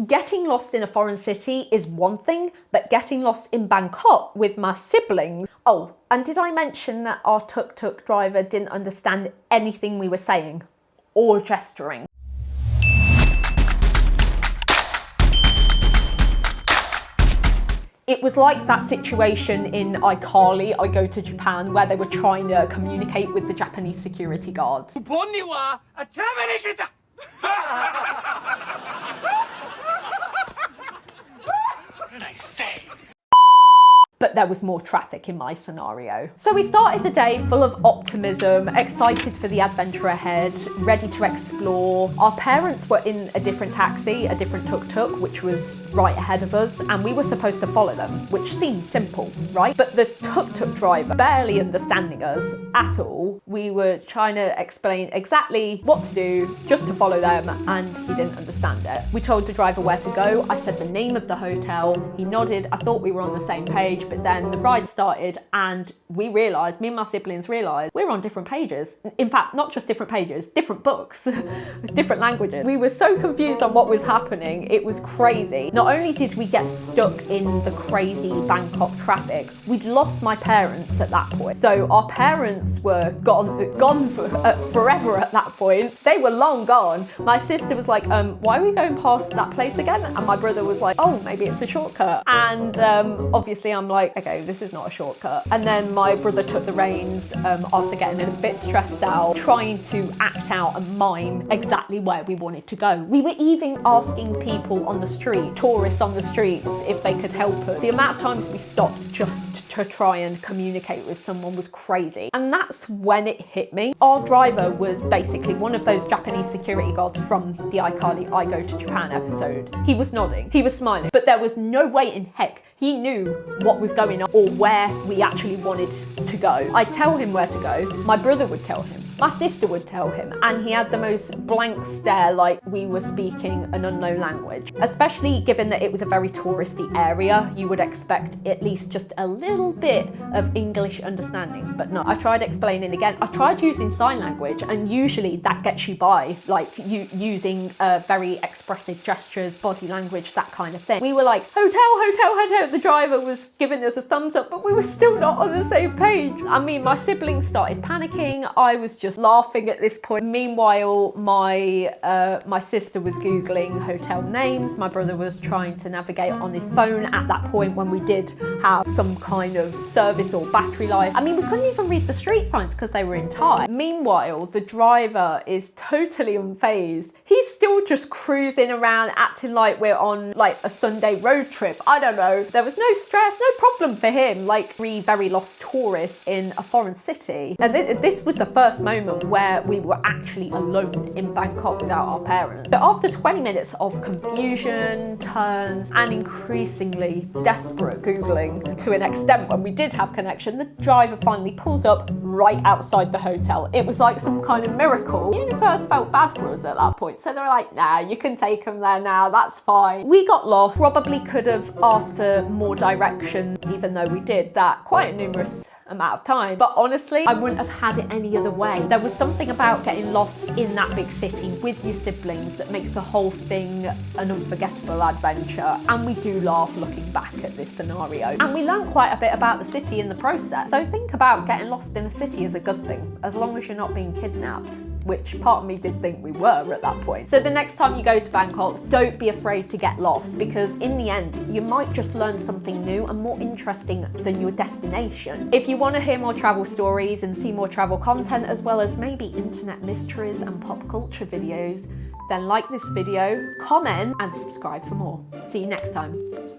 Getting lost in a foreign city is one thing, but getting lost in Bangkok with my siblings... Oh, and did I mention that our tuk-tuk driver didn't understand anything we were saying or gesturing? It was like that situation in iCarly, I Go to Japan, where they were trying to communicate with the Japanese security guards. What did I say? But there was more traffic in my scenario. So we started the day full of optimism, excited for the adventure ahead, ready to explore. Our parents were in a different taxi, a different tuk-tuk, which was right ahead of us, and we were supposed to follow them, which seemed simple, right? But the tuk-tuk driver, barely understanding us at all, we were trying to explain exactly what to do, just to follow them, and he didn't understand it. We told the driver where to go. I said the name of the hotel. He nodded. I thought we were on the same page. But then the ride started and we realised, me and my siblings realised, we're on different pages. In fact, not just different pages, different books, different languages. We were so confused on what was happening, it was crazy. Not only did we get stuck in the crazy Bangkok traffic, we'd lost my parents at that point. So our parents were gone forever at that point. They were long gone. My sister was like, why are we going past that place again? And my brother was like, oh, maybe it's a shortcut. And obviously I'm like, okay, this is not a shortcut. And then my brother took the reins after getting a bit stressed out, trying to act out and mime exactly where we wanted to go. We were even asking people on the street, tourists on the streets, if they could help us. The amount of times we stopped just to try and communicate with someone was crazy. And that's when it hit me. Our driver was basically one of those Japanese security guards from the iCarly I Go to Japan episode. He was nodding, he was smiling, but there was no way in heck he knew what was going on or where we actually wanted to go. I'd tell him where to go, my brother would tell him, my sister would tell him, and he had the most blank stare like we were speaking an unknown language. Especially given that it was a very touristy area, you would expect at least just a little bit of English understanding, but no. I tried explaining again, I tried using sign language, and usually that gets you by, like using very expressive gestures, body language, that kind of thing. We were like, hotel, hotel, hotel. The driver was giving us a thumbs up, but we were still not on the same page. I mean, my siblings started panicking. I was just laughing at this point. Meanwhile, my sister was Googling hotel names. My brother was trying to navigate on his phone at that point when we did have some kind of service or battery life. I mean, we couldn't even read the street signs because they were in Thai. Meanwhile, the driver is totally unfazed. He's still just cruising around, acting like we're on like a Sunday road trip. I don't know. There was no stress, no problem for him, like three very lost tourists in a foreign city. And this was the first moment where we were actually alone in Bangkok without our parents. So after 20 minutes of confusion, turns, and increasingly desperate Googling to an extent when we did have connection, the driver finally pulls up right outside the hotel. It was like some kind of miracle. The universe felt bad for us at that point. So they're like, nah, you can take them there now, that's fine. We got lost, probably could have asked for more direction, even though we did that quite a numerous amount of time. But honestly, I wouldn't have had it any other way. There was something about getting lost in that big city with your siblings that makes the whole thing an unforgettable adventure. And we do laugh looking back at this scenario. And we learned quite a bit about the city in the process. So think about getting lost in a city is a good thing, as long as you're not being kidnapped, which part of me did think we were at that point. So the next time you go to Bangkok, don't be afraid to get lost, because in the end, you might just learn something new and more interesting than your destination. If you want to hear more travel stories and see more travel content, as well as maybe internet mysteries and pop culture videos, then like this video, comment, and subscribe for more. See you next time.